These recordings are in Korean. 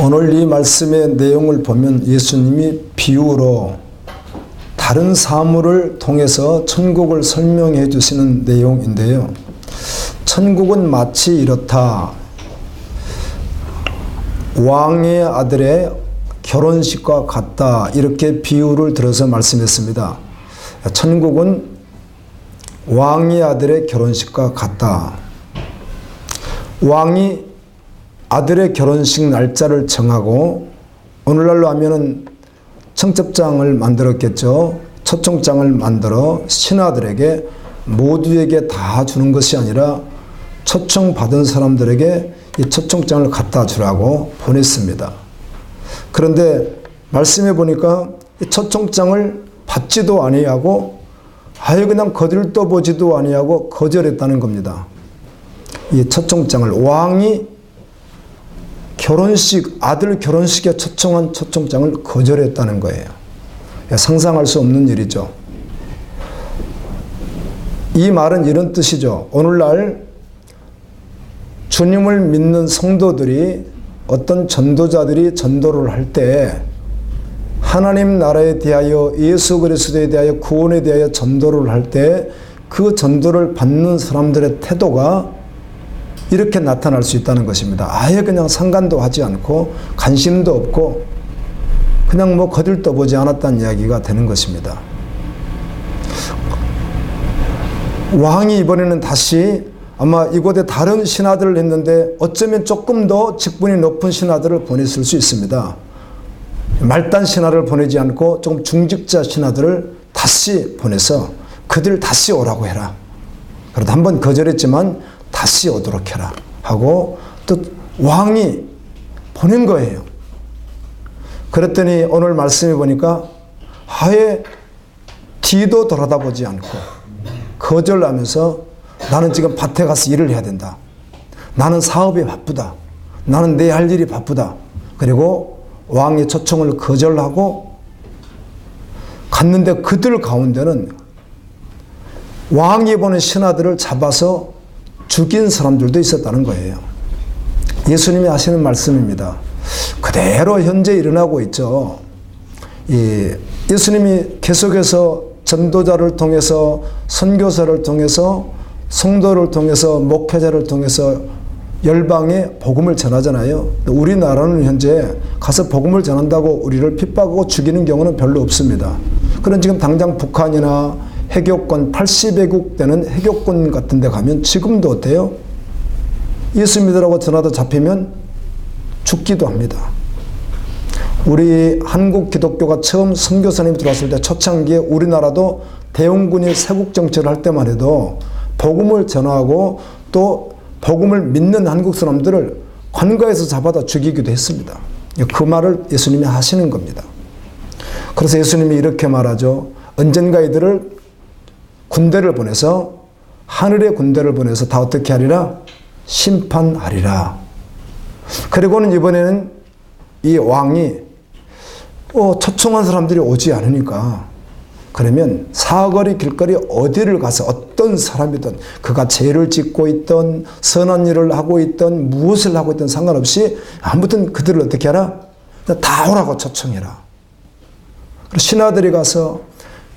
오늘 이 말씀의 내용을 보면 예수님이 비유로 다른 사물을 통해서 천국을 설명해 주시는 내용인데요. 천국은 마치 이렇다. 왕의 아들의 결혼식과 같다. 이렇게 비유를 들어서 말씀했습니다. 천국은 왕의 아들의 결혼식과 같다. 왕이 아들의 결혼식 날짜를 정하고 오늘날로 하면은 청첩장을 만들었겠죠. 초청장을 만들어 신하들에게 모두에게 다 주는 것이 아니라 초청받은 사람들에게 이 초청장을 갖다 주라고 보냈습니다. 그런데 말씀해 보니까 이 초청장을 받지도 아니하고 아예 그냥 거들떠 보지도 아니하고 거절했다는 겁니다. 이 초청장을 왕이 아들 결혼식에 초청한 초청장을 거절했다는 거예요. 상상할 수 없는 일이죠. 이 말은 이런 뜻이죠. 오늘날 주님을 믿는 성도들이 어떤 전도자들이 전도를 할 때 하나님 나라에 대하여 예수 그리스도에 대하여 구원에 대하여 전도를 할 때 그 전도를 받는 사람들의 태도가 이렇게 나타날 수 있다는 것입니다. 아예 그냥 상관도 하지 않고 관심도 없고 그냥 거들떠보지 않았다는 이야기가 되는 것입니다. 왕이 이번에는 다시 아마 이곳에 다른 신하들을 했는데 어쩌면 조금 더 직분이 높은 신하들을 보냈을 수 있습니다. 말단 신하를 보내지 않고 좀 중직자 신하들을 다시 보내서 그들 다시 오라고 해라. 그래도 한번 거절했지만 다시 오도록 해라 하고 또 왕이 보낸 거예요. 그랬더니 오늘 말씀해 보니까 아예 뒤도 돌아다보지 않고 거절하면서 나는 지금 밭에 가서 일을 해야 된다. 나는 사업이 바쁘다. 나는 내 할 일이 바쁘다. 그리고 왕의 초청을 거절하고 갔는데 그들 가운데는 왕이 보낸 신하들을 잡아서 죽인 사람들도 있었다는 거예요. 예수님이 하시는 말씀입니다. 그대로 현재 일어나고 있죠. 예수님이 계속해서 전도자를 통해서 선교사를 통해서 성도를 통해서 목회자를 통해서 열방에 복음을 전하잖아요. 우리나라는 현재 가서 복음을 전한다고 우리를 핍박하고 죽이는 경우는 별로 없습니다. 그런 지금 당장 북한이나 해교권 80개국 되는 해교권 같은 데 가면 지금도 어때요? 예수 믿으라고 전화도 잡히면 죽기도 합니다. 우리 한국 기독교가 처음 선교사님이 들어왔을 때 초창기에 우리나라도 대원군이 세국 정치를 할 때만 해도 복음을 전하고 또 복음을 믿는 한국 사람들을 관가에서 잡아다 죽이기도 했습니다. 그 말을 예수님이 하시는 겁니다. 그래서 예수님이 이렇게 말하죠. 언젠가 이들을 군대를 보내서 하늘의 군대를 보내서 다 어떻게 하리라? 심판하리라. 그리고는 이번에는 이 왕이 초청한 사람들이 오지 않으니까 그러면 사거리 길거리 어디를 가서 어떤 사람이든 그가 죄를 짓고 있던 선한 일을 하고 있던 무엇을 하고 있든 상관없이 아무튼 그들을 어떻게 하라? 다 오라고 초청해라. 신하들이 가서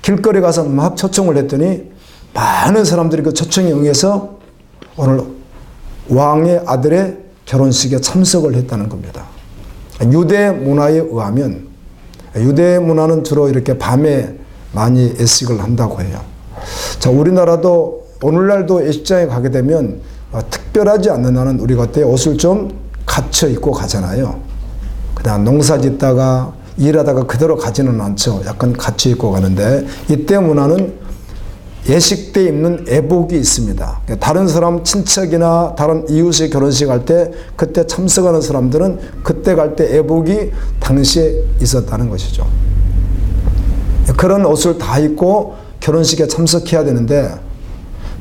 길거리 가서 막 초청을 했더니 많은 사람들이 그 초청에 응해서 오늘 왕의 아들의 결혼식에 참석을 했다는 겁니다. 유대 문화에 의하면 유대 문화는 주로 이렇게 밤에 많이 예식을 한다고 해요. 자, 우리나라도 오늘날도 예식장에 가게 되면 특별하지 않는 날은 우리가 그때 옷을 좀 갖춰 입고 가잖아요. 그냥 농사 짓다가 일하다가 그대로 가지는 않죠. 약간 갖춰 입고 가는데 이때 문화는 예식 때 입는 애복이 있습니다. 다른 사람 친척이나 다른 이웃의 결혼식 할 때 그때 참석하는 사람들은 그때 갈 때 애복이 당시에 있었다는 것이죠. 그런 옷을 다 입고 결혼식에 참석해야 되는데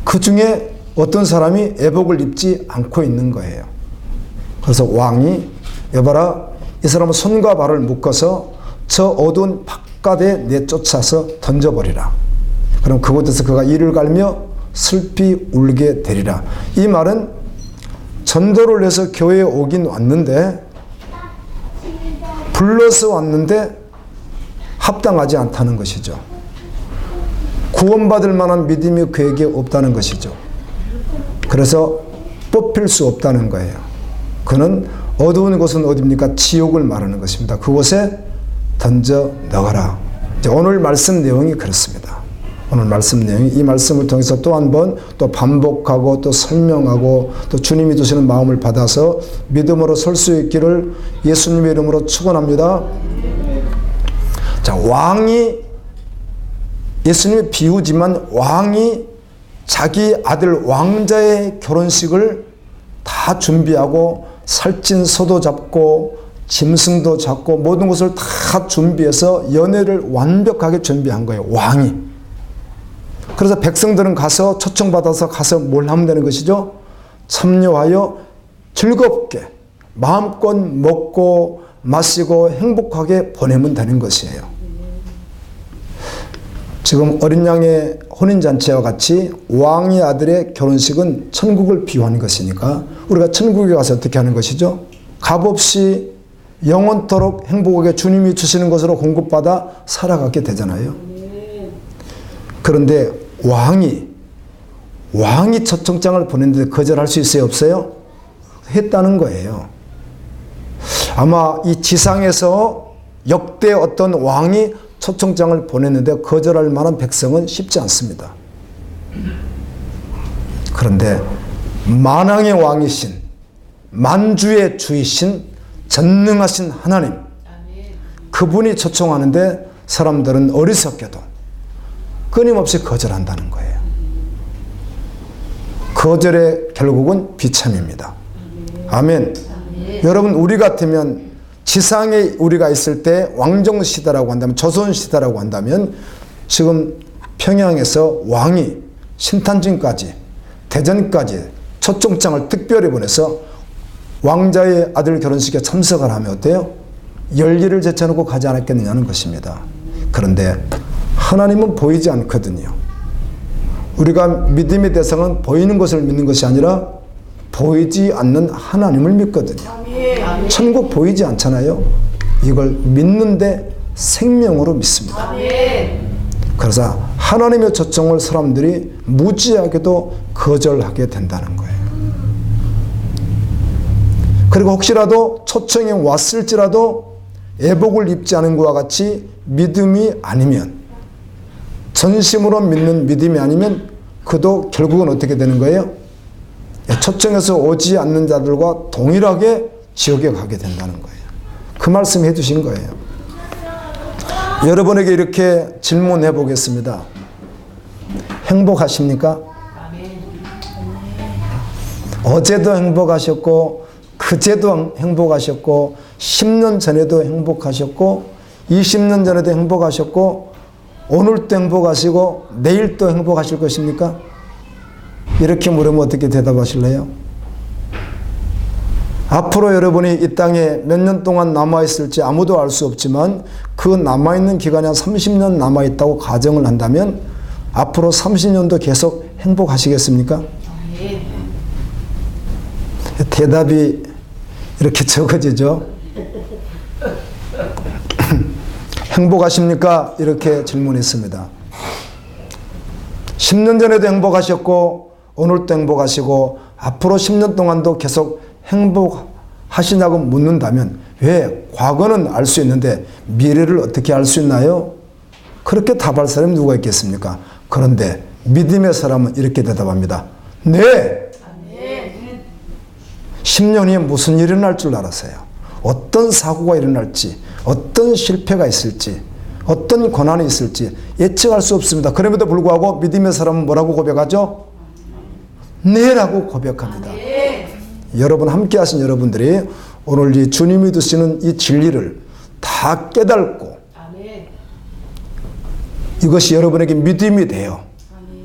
그 중에 어떤 사람이 애복을 입지 않고 있는 거예요. 그래서 왕이 여봐라, 이 사람은 손과 발을 묶어서 저 어두운 바깥에 내쫓아서 던져버리라. 그럼 그곳에서 그가 이를 갈며 슬피 울게 되리라. 이 말은 전도를 해서 교회에 오긴 왔는데 불러서 왔는데 합당하지 않다는 것이죠. 구원받을 만한 믿음이 그에게 없다는 것이죠. 그래서 뽑힐 수 없다는 거예요. 그는 어두운 곳은 어디입니까? 지옥을 말하는 것입니다. 그곳에 던져 넣어라. 오늘 말씀 내용이 그렇습니다. 오늘 말씀 내용이 이 말씀을 통해서 또 한 번 또 반복하고 또 설명하고 또 주님이 주시는 마음을 받아서 믿음으로 설 수 있기를 예수님의 이름으로 축원합니다. 자, 왕이 예수님의 비유지만 왕이 자기 아들 왕자의 결혼식을 다 준비하고 살찐소도 잡고 짐승도 잡고 모든 것을 다 준비해서 연회를 완벽하게 준비한 거예요. 왕이. 그래서 백성들은 가서 초청받아서 가서 뭘 하면 되는 것이죠? 참여하여 즐겁게 마음껏 먹고 마시고 행복하게 보내면 되는 것이에요. 지금 어린 양의 혼인잔치와 같이 왕의 아들의 결혼식은 천국을 비유한 것이니까 우리가 천국에 가서 어떻게 하는 것이죠? 값없이 영원토록 행복하게 주님이 주시는 것으로 공급받아 살아가게 되잖아요. 그런데 왕이 초청장을 보냈는데 거절할 수 있어요? 없어요? 했다는 거예요. 아마 이 지상에서 역대 어떤 왕이 초청장을 보냈는데 거절할 만한 백성은 쉽지 않습니다. 그런데 만왕의 왕이신 만주의 주이신 전능하신 하나님, 그분이 초청하는데 사람들은 어리석게도 끊임없이 거절한다는 거예요. 거절의 결국은 비참입니다. 아멘. 여러분, 우리 같으면 지상에 우리가 있을 때 왕정시대라고 한다면, 조선시대라고 한다면 지금 평양에서 왕이 신탄진까지 대전까지 초청장을 특별히 보내서 왕자의 아들 결혼식에 참석을 하면 어때요? 열기를 제쳐놓고 가지 않았겠느냐는 것입니다. 그런데 하나님은 보이지 않거든요. 우리가 믿음의 대상은 보이는 것을 믿는 것이 아니라 보이지 않는 하나님을 믿거든요. 천국 보이지 않잖아요. 이걸 믿는데 생명으로 믿습니다. 그래서 하나님의 초청을 사람들이 무지하게도 거절하게 된다는 거예요. 그리고 혹시라도 초청이 왔을지라도 애복을 입지 않은 것과 같이 믿음이 아니면, 전심으로 믿는 믿음이 아니면 그도 결국은 어떻게 되는 거예요? 초청해서 오지 않는 자들과 동일하게 지옥에 가게 된다는 거예요. 그 말씀 해주신 거예요. 여러분에게 이렇게 질문해 보겠습니다. 행복하십니까? 어제도 행복하셨고, 그제도 행복하셨고, 10년 전에도 행복하셨고, 20년 전에도 행복하셨고, 오늘도 행복하시고 내일도 행복하실 것입니까? 이렇게 물으면 어떻게 대답하실래요? 앞으로 여러분이 이 땅에 몇 년 동안 남아있을지 아무도 알 수 없지만 그 남아있는 기간이 한 30년 남아있다고 가정을 한다면 앞으로 30년도 계속 행복하시겠습니까? 대답이 이렇게 적어지죠. 행복하십니까? 이렇게 질문했습니다. 10년 전에도 행복하셨고 오늘도 행복하시고 앞으로 10년 동안도 계속 행복하시냐고 묻는다면 왜 과거는 알 수 있는데 미래를 어떻게 알 수 있나요? 그렇게 답할 사람이 누가 있겠습니까? 그런데 믿음의 사람은 이렇게 대답합니다. 네! 10년 후에 무슨 일이 일어날 줄 알았어요. 어떤 사고가 일어날지, 어떤 실패가 있을지, 어떤 고난이 있을지 예측할 수 없습니다. 그럼에도 불구하고 믿음의 사람은 뭐라고 고백하죠? 네라고 고백합니다. 여러분, 함께 하신 여러분들이 오늘 이 주님이 주시는 이 진리를 다 깨닫고 이것이 여러분에게 믿음이 돼요.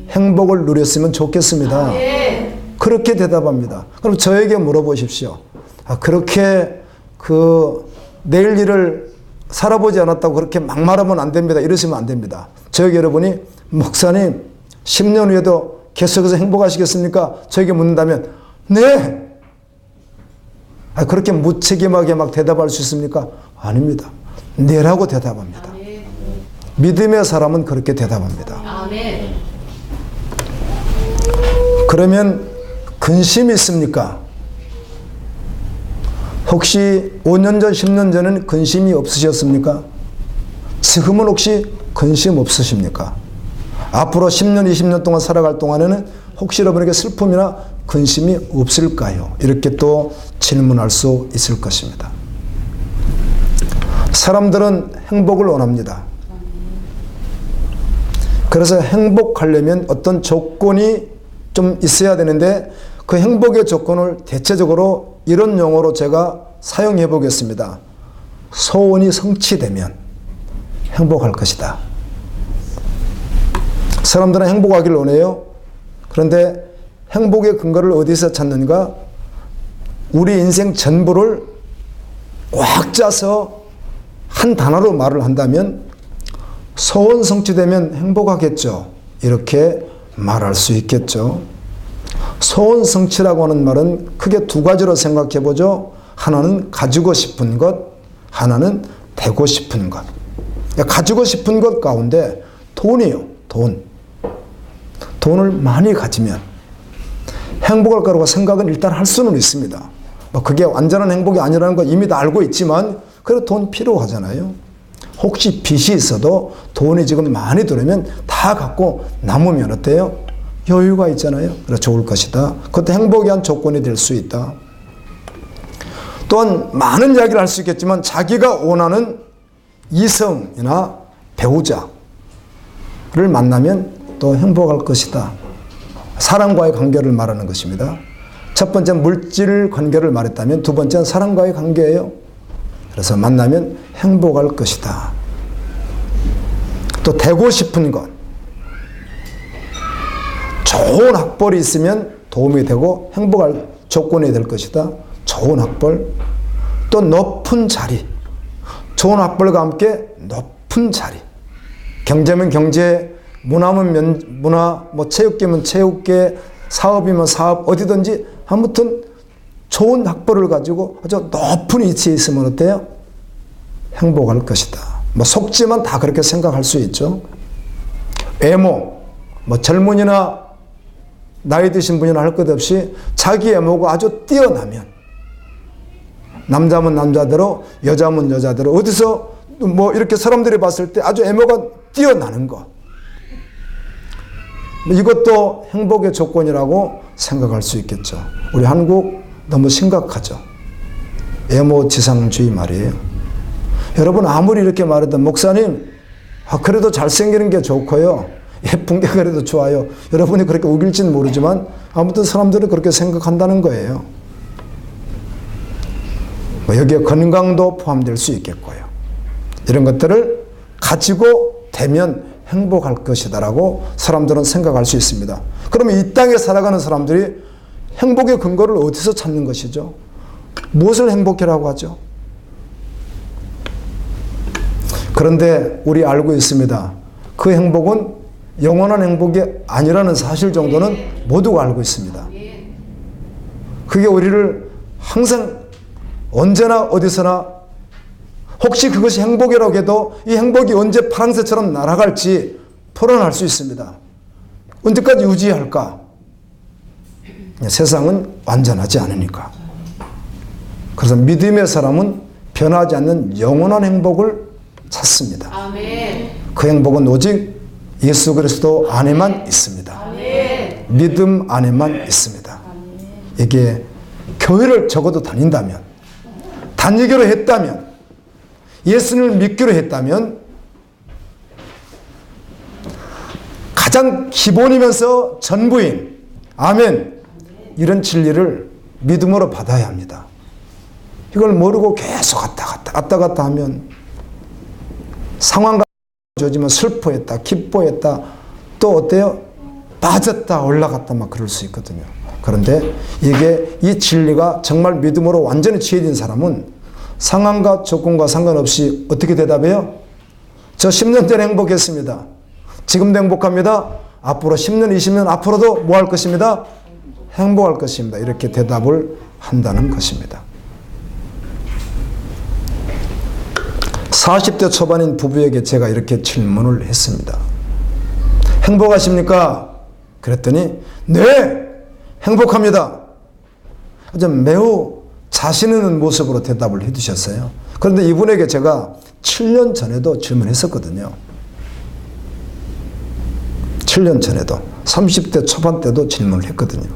행복을 누렸으면 좋겠습니다. 그렇게 대답합니다. 그럼 저에게 물어보십시오. 그렇게 내일 일을 살아보지 않았다고 그렇게 막 말하면 안 됩니다. 이러시면 안 됩니다. 저에게 여러분이 목사님 10년 후에도 계속해서 행복하시겠습니까? 저에게 묻는다면 네! 그렇게 무책임하게 막 대답할 수 있습니까? 아닙니다. 네라고 대답합니다. 믿음의 사람은 그렇게 대답합니다. 그러면 근심이 있습니까? 혹시 5년 전, 10년 전에는 근심이 없으셨습니까? 지금은 혹시 근심 없으십니까? 앞으로 10년, 20년 동안 살아갈 동안에는 혹시 여러분에게 슬픔이나 근심이 없을까요? 이렇게 또 질문할 수 있을 것입니다. 사람들은 행복을 원합니다. 그래서 행복하려면 어떤 조건이 좀 있어야 되는데 그 행복의 조건을 대체적으로 이런 용어로 제가 사용해 보겠습니다. 소원이 성취되면 행복할 것이다. 사람들은 행복하기를 원해요. 그런데 행복의 근거를 어디서 찾는가? 우리 인생 전부를 꽉 짜서 한 단어로 말을 한다면 소원 성취되면 행복하겠죠. 이렇게 말할 수 있겠죠. 소원 성취라고 하는 말은 크게 두 가지로 생각해 보죠. 하나는 가지고 싶은 것, 하나는 되고 싶은 것. 가지고 싶은 것 가운데 돈이요. 돈을 많이 가지면 행복할 거라고 생각은 일단 할 수는 있습니다. 그게 완전한 행복이 아니라는 건 이미 다 알고 있지만 그래도 돈 필요하잖아요. 혹시 빚이 있어도 돈이 지금 많이 들어오면 다 갖고 남으면 어때요? 여유가 있잖아요. 그래서 좋을 것이다. 그것도 행복의 한 조건이 될 수 있다. 또한 많은 이야기를 할 수 있겠지만 자기가 원하는 이성이나 배우자를 만나면 또 행복할 것이다. 사랑과의 관계를 말하는 것입니다. 첫 번째 물질 관계를 말했다면 두 번째는 사랑과의 관계예요. 그래서 만나면 행복할 것이다. 또 되고 싶은 것. 좋은 학벌이 있으면 도움이 되고 행복할 조건이 될 것이다. 좋은 학벌. 또 높은 자리. 좋은 학벌과 함께 높은 자리. 경제면 경제, 문화면 문화, 체육계면 체육계, 사업이면 사업, 어디든지 아무튼 좋은 학벌을 가지고 아주 높은 위치에 있으면 어때요? 행복할 것이다. 속지만 다 그렇게 생각할 수 있죠. 외모, 젊은이나 나이 드신 분이나 할 것 없이 자기 외모가 아주 뛰어나면 남자면 남자대로 여자면 여자대로 어디서 이렇게 사람들이 봤을 때 아주 외모가 뛰어나는 것. 이것도 행복의 조건이라고 생각할 수 있겠죠. 우리 한국 너무 심각하죠. 외모 지상주의 말이에요. 여러분 아무리 이렇게 말해도 목사님 그래도 잘생기는 게 좋고요. 예쁜 게 그래도 좋아요. 여러분이 그렇게 우길지는 모르지만 아무튼 사람들은 그렇게 생각한다는 거예요. 여기에 건강도 포함될 수 있겠고요. 이런 것들을 가지고 되면 행복할 것이다라고 사람들은 생각할 수 있습니다. 그러면 이 땅에 살아가는 사람들이 행복의 근거를 어디서 찾는 것이죠? 무엇을 행복이라고 하죠? 그런데 우리 알고 있습니다. 그 행복은 영원한 행복이 아니라는 사실 정도는 모두가 알고 있습니다. 그게 우리를 항상 언제나 어디서나 혹시 그것이 행복이라고 해도 이 행복이 언제 파랑새처럼 날아갈지 토론할 수 있습니다. 언제까지 유지할까? 세상은 완전하지 않으니까. 그래서 믿음의 사람은 변하지 않는 영원한 행복을 찾습니다. 아멘. 그 행복은 오직 예수 그리스도 안에만 있습니다. 아멘. 믿음 안에만 있습니다. 아멘. 이게 교회를 적어도 다닌다면, 다니기로 했다면, 예수님을 믿기로 했다면 가장 기본이면서 전부인 아멘 이런 진리를 믿음으로 받아야 합니다. 이걸 모르고 계속 왔다 갔다 하면 상황과 조지만 슬퍼했다, 기뻐했다, 또 어때요? 빠졌다, 올라갔다 막 그럴 수 있거든요. 그런데 이 진리가 정말 믿음으로 완전히 취해진 사람은 상황과 조건과 상관없이 어떻게 대답해요? 저 10년 전에 행복했습니다. 지금도 행복합니다. 앞으로 10년, 20년 앞으로도 뭐 할 것입니다? 행복할 것입니다. 이렇게 대답을 한다는 것입니다. 40대 초반인 부부에게 제가 이렇게 질문을 했습니다. 행복하십니까? 그랬더니 네! 행복합니다. 아주 매우 자신 있는 모습으로 대답을 해주셨어요. 그런데 이분에게 제가 7년 전에도 질문했었거든요. 7년 전에도 30대 초반 때도 질문을 했거든요.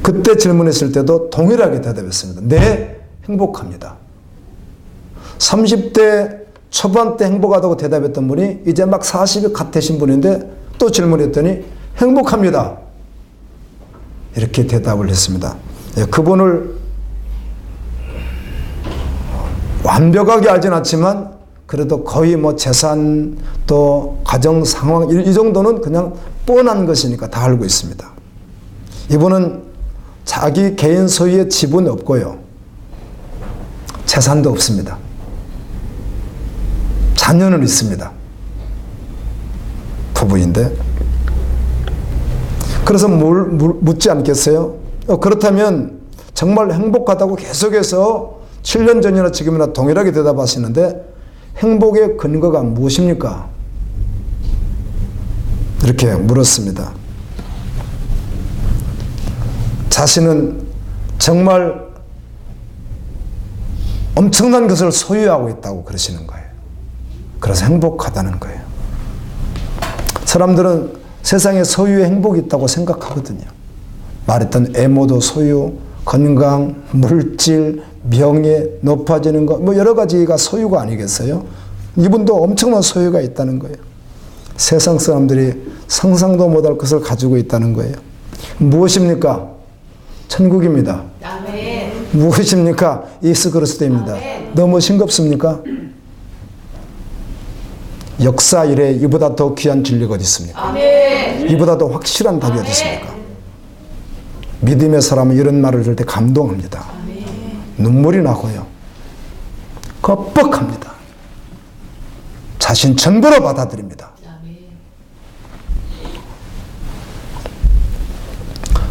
그때 질문했을 때도 동일하게 대답했습니다. 네, 행복합니다. 30대 초반 때 행복하다고 대답했던 분이 이제 막 40이 갓 되신 분인데 또 질문했더니 행복합니다. 이렇게 대답을 했습니다. 그분을 완벽하게 알진 않지만 그래도 거의 뭐 재산 또 가정 상황 이 정도는 그냥 뻔한 것이니까 다 알고 있습니다. 이분은 자기 개인 소유의 지분이 없고요. 재산도 없습니다. 자녀는 있습니다. 부부인데. 그래서 묻지 않겠어요? 그렇다면 정말 행복하다고 계속해서 7년 전이나 지금이나 동일하게 대답하시는데 행복의 근거가 무엇입니까? 이렇게 물었습니다. 자신은 정말 엄청난 것을 소유하고 있다고 그러시는 거예요. 그래서 행복하다는 거예요. 사람들은 세상에 소유의 행복이 있다고 생각하거든요. 말했던 애모도 소유, 건강, 물질, 명예, 높아지는 것, 뭐 여러 가지가 소유가 아니겠어요? 이분도 엄청난 소유가 있다는 거예요. 세상 사람들이 상상도 못할 것을 가지고 있다는 거예요. 무엇입니까? 천국입니다. 아멘. 무엇입니까? 예수 그리스도입니다. 아멘. 너무 싱겁습니까? 역사 이래 이보다 더 귀한 진리가 어디 있습니까? 아멘. 이보다 더 확실한 답이 어디 있습니까? 믿음의 사람은 이런 말을 들을 때 감동합니다. 아멘. 눈물이 나고요. 겁박합니다. 자신 전부로 받아들입니다. 아멘.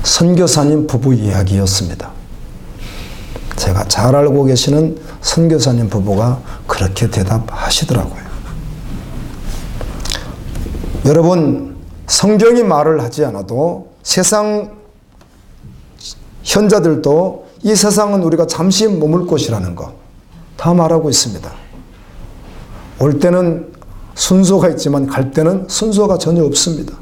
선교사님 부부 이야기였습니다. 제가 잘 알고 계시는 선교사님 부부가 그렇게 대답하시더라고요. 여러분, 성경이 말을 하지 않아도 세상 현자들도 이 세상은 우리가 잠시 머물 곳이라는 거 다 말하고 있습니다. 올 때는 순서가 있지만 갈 때는 순서가 전혀 없습니다.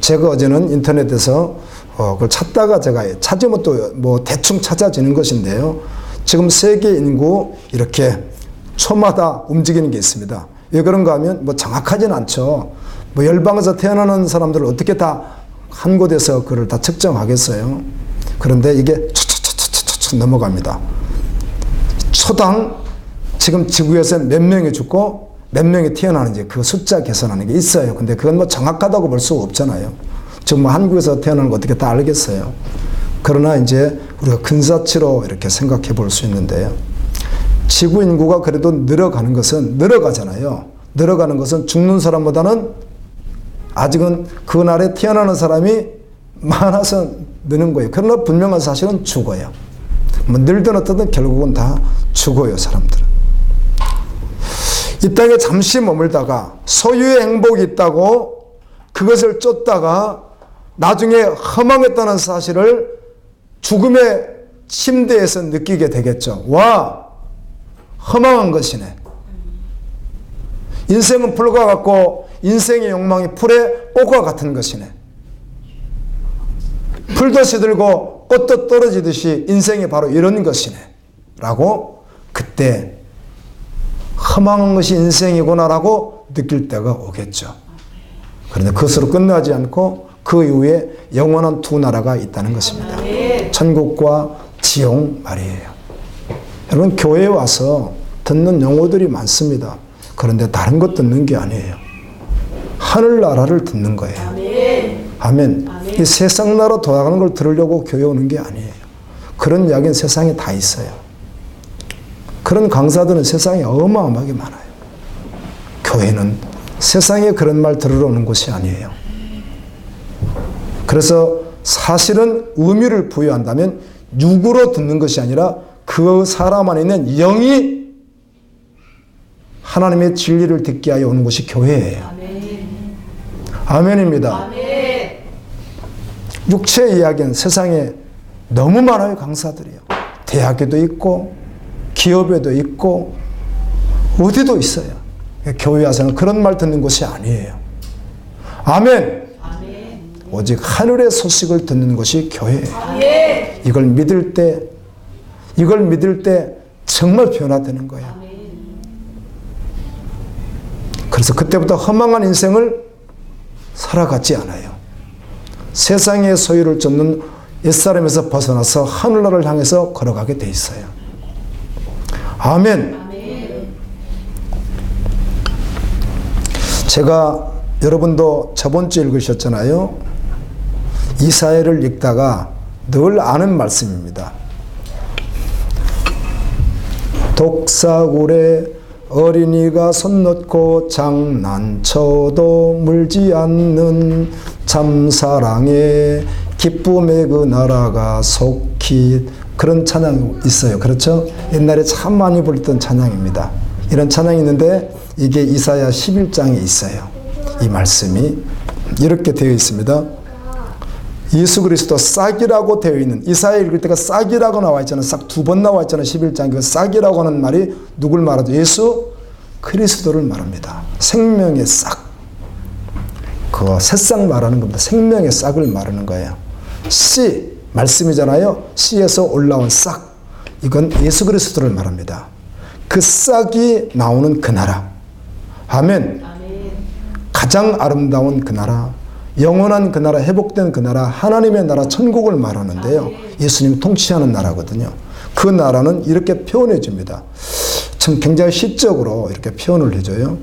제가 어제는 인터넷에서 그걸 찾다가 제가 찾으면 또 뭐 대충 찾아지는 것인데요. 지금 세계 인구 이렇게 초마다 움직이는 게 있습니다. 왜 그런가 하면 뭐 정확하진 않죠. 뭐 열방에서 태어나는 사람들을 어떻게 다 한 곳에서 그걸 다 측정하겠어요. 그런데 이게 촥촥촥촥 넘어갑니다. 초당 지금 지구에서 몇 명이 죽고 몇 명이 태어나는지 그 숫자 계산하는 게 있어요. 근데 그건 뭐 정확하다고 볼 수가 없잖아요. 지금 뭐 한국에서 태어나는 거 어떻게 다 알겠어요. 그러나 이제 우리가 근사치로 이렇게 생각해 볼 수 있는데요. 지구 인구가 그래도 늘어가는 것은 늘어가잖아요. 늘어가는 것은 죽는 사람보다는 아직은 그날에 태어나는 사람이 많아서 느는 거예요. 그러나 분명한 사실은 죽어요. 뭐 늘든 어떻든 결국은 다 죽어요, 사람들은. 이 땅에 잠시 머물다가 소유의 행복이 있다고 그것을 쫓다가 나중에 허망했다는 사실을 죽음의 침대에서 느끼게 되겠죠. 와, 허망한 것이네. 인생은 풀과 같고 인생의 욕망이 풀의 꽃과 같은 것이네. 풀도 시들고 꽃도 떨어지듯이 인생이 바로 이런 것이네 라고 그때 허망한 것이 인생이구나라고 느낄 때가 오겠죠. 그런데 그것으로 끝나지 않고 그 이후에 영원한 두 나라가 있다는 것입니다. 천국과 지옥 말이에요. 여러분, 교회에 와서 듣는 용어들이 많습니다. 그런데 다른 것 듣는 게 아니에요. 하늘나라를 듣는 거예요. 아멘. 이 세상 나라 돌아가는 걸 들으려고 교회 오는 게 아니에요. 그런 이야기는 세상에 다 있어요. 그런 강사들은 세상에 어마어마하게 많아요. 교회는 세상에 그런 말 들으러 오는 곳이 아니에요. 그래서 사실은 의미를 부여한다면 육으로 듣는 것이 아니라 그 사람 안에 있는 영이 하나님의 진리를 듣게 하여 오는 곳이 교회예요. 아멘입니다. 육체 이야기는 세상에 너무 많아요. 강사들이요. 대학에도 있고 기업에도 있고 어디도 있어요. 교회 와서는 그런 말 듣는 곳이 아니에요. 아멘. 오직 하늘의 소식을 듣는 것이 교회예요. 이걸 믿을 때 정말 변화되는 거예요. 그래서 그때부터 허망한 인생을 살아가지 않아요. 세상의 소유를 쫓는 옛사람에서 벗어나서 하늘나라를 향해서 걸어가게 돼 있어요. 아멘. 제가 여러분도 저번 주에 읽으셨잖아요. 이사야를 읽다가 늘 아는 말씀입니다. 독사굴에 어린이가 손 놓고 장난쳐도 물지 않는 참사랑의 기쁨의 그 나라가 속히, 그런 찬양 있어요. 그렇죠? 옛날에 참 많이 불렀던 찬양입니다. 이런 찬양이 있는데 이게 이사야 11장에 있어요. 이 말씀이 이렇게 되어 있습니다. 예수 그리스도 싹이라고 되어 있는, 이사야 읽을 때가 싹이라고 나와 있잖아요. 싹 두 번 나와 있잖아요. 11장. 그 싹이라고 하는 말이 누굴 말하죠? 예수 그리스도를 말합니다. 생명의 싹. 그 새싹 말하는 겁니다. 생명의 싹을 말하는 거예요. 씨, 말씀이잖아요. 씨에서 올라온 싹. 이건 예수 그리스도를 말합니다. 그 싹이 나오는 그 나라. 아멘. 가장 아름다운 그 나라, 영원한 그 나라, 회복된 그 나라, 하나님의 나라, 천국을 말하는데요. 예수님이 통치하는 나라거든요. 그 나라는 이렇게 표현해 줍니다. 참 굉장히 시적으로 이렇게 표현을 해줘요.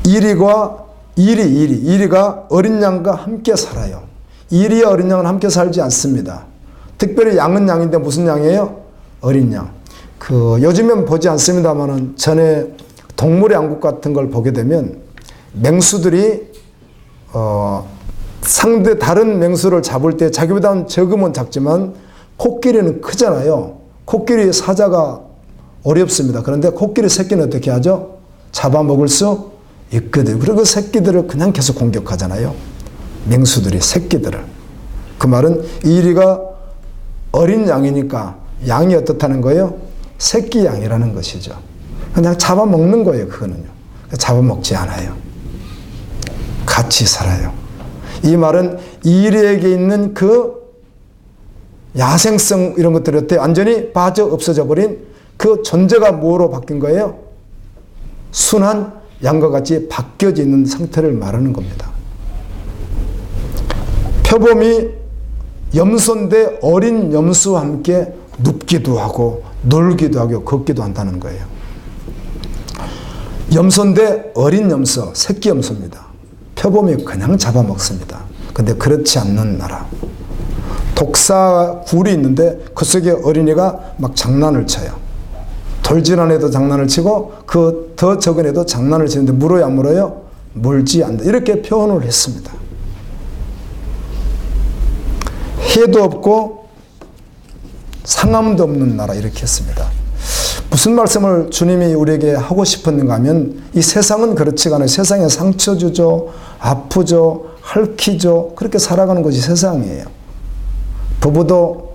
이리가 어린 양과 함께 살아요. 이리와 어린 양은 함께 살지 않습니다. 특별히 양은 양인데 무슨 양이에요? 어린 양. 요즘엔 보지 않습니다만은 전에 동물의 왕국 같은 걸 보게 되면 맹수들이 상대 다른 맹수를 잡을 때 자기보다는 적으면 작지만 코끼리는 크잖아요. 코끼리 사자가 어렵습니다. 그런데 코끼리 새끼는 어떻게 하죠? 잡아먹을 수 있거든요. 그리고 그 새끼들을 그냥 계속 공격하잖아요. 맹수들이 새끼들을. 그 말은 이리가 어린 양이니까 양이 어떻다는 거예요? 새끼 양이라는 것이죠. 그냥 잡아먹는 거예요. 그거는요. 잡아먹지 않아요. 같이 살아요. 이 말은 이리에게 있는 그 야생성 이런 것들이 어때요? 완전히 빠져 없어져 버린 그 존재가 뭐로 바뀐 거예요? 순한 양과 같이 바뀌어져 있는 상태를 말하는 겁니다. 표범이 염소인데 어린 염소와 함께 눕기도 하고 놀기도 하고 걷기도 한다는 거예요. 염소인데 어린 염소, 새끼 염소입니다. 표범이 그냥 잡아먹습니다. 근데 그렇지 않는 나라. 독사굴이 있는데 그 속에 어린이가 막 장난을 쳐요. 돌진한 애도 장난을 치고 그 더 적은 애도 장난을 치는데 물어요 안 물어요? 물지 않는다. 이렇게 표현을 했습니다. 해도 없고 상함도 없는 나라 이렇게 했습니다. 무슨 말씀을 주님이 우리에게 하고 싶었는가 하면 이 세상은 그렇지가 않아요. 세상에 상처 주죠. 아프죠. 핥히죠. 그렇게 살아가는 것이 세상이에요. 부부도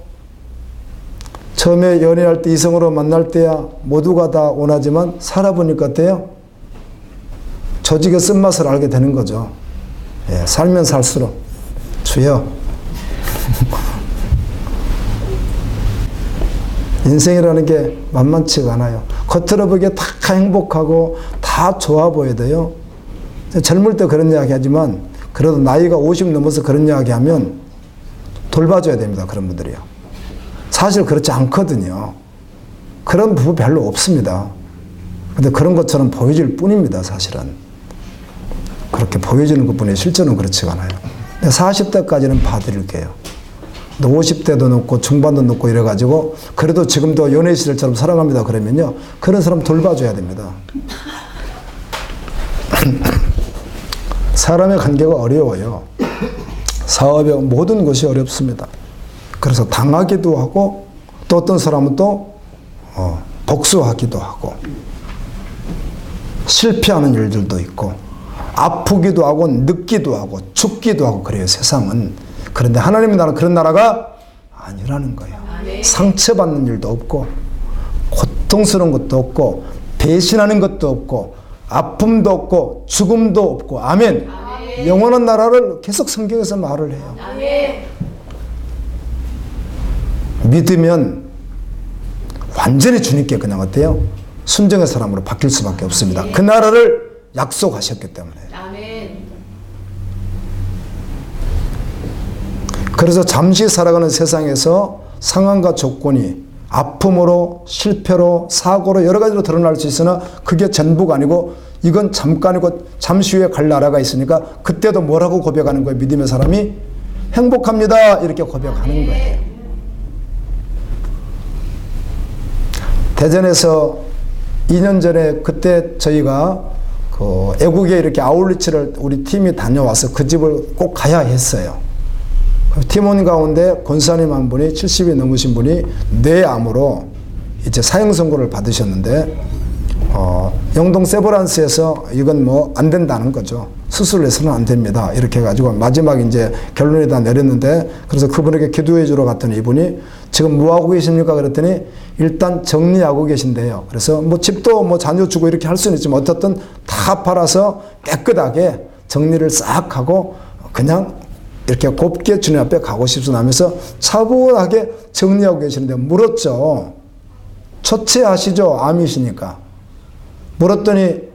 처음에 연애할 때 이성으로 만날 때야 모두가 다 원하지만 살아보니까 어때요? 조직의 쓴맛을 알게 되는 거죠. 예, 살면 살수록 주여 인생이라는 게 만만치가 않아요. 겉으로 보기에 다 행복하고 다 좋아 보여야 돼요. 젊을 때 그런 이야기 하지만 그래도 나이가 50 넘어서 그런 이야기 하면 돌봐줘야 됩니다. 그런 분들이요. 사실 그렇지 않거든요. 그런 부부 별로 없습니다. 근데 그런 것처럼 보여질 뿐입니다. 사실은. 그렇게 보여지는 것뿐이에요. 실제로는 그렇지가 않아요. 40대까지는 봐드릴게요. 50대도 높고 중반도 높고 이래가지고 그래도 지금도 연애 시절처럼 살아갑니다. 그러면요. 그런 사람 돌봐줘야 됩니다. 사람의 관계가 어려워요. 사업에 모든 것이 어렵습니다. 그래서 당하기도 하고 또 어떤 사람은 또 복수하기도 하고 실패하는 일들도 있고 아프기도 하고 늙기도 하고 죽기도 하고 그래요, 세상은. 그런데 하나님의 나라는 그런 나라가 아니라는 거예요. 상처받는 일도 없고 고통스러운 것도 없고 배신하는 것도 없고 아픔도 없고 죽음도 없고. 아멘. 영원한 나라를 계속 성경에서 말을 해요. 믿으면 완전히 주님께 그냥 어때요? 순종의 사람으로 바뀔 수밖에 없습니다. 그 나라를 약속하셨기 때문에. 그래서 잠시 살아가는 세상에서 상황과 조건이 아픔으로 실패로 사고로 여러 가지로 드러날 수 있으나 그게 전부가 아니고 이건 잠깐이고 잠시 후에 갈 나라가 있으니까 그때도 뭐라고 고백하는 거예요? 믿음의 사람이 행복합니다 이렇게 고백하는 거예요. 대전에서 2년 전에 그때 저희가 그 애국에 이렇게 아울리치를 우리 팀이 다녀와서 그 집을 꼭 가야 했어요. 팀원 가운데 권사님 한 분이 70이 넘으신 분이 뇌암으로 이제 사형 선고를 받으셨는데 영동 세브란스에서 이건 뭐 안 된다는 거죠. 수술을 해서는 안 됩니다. 이렇게 해가지고 마지막 이제 결론이 다 내렸는데 그래서 그분에게 기도해 주러 갔더니 이분이 지금 뭐 하고 계십니까? 그랬더니 일단 정리하고 계신데요. 그래서 뭐 집도 뭐 자녀 주고 이렇게 할 수는 있지만 어떻든 다 팔아서 깨끗하게 정리를 싹 하고 그냥 이렇게 곱게 주님 앞에 가고 싶습니다 하면서 차분하게 정리하고 계시는데 물었죠. 초췌하시죠? 암이시니까. 물었더니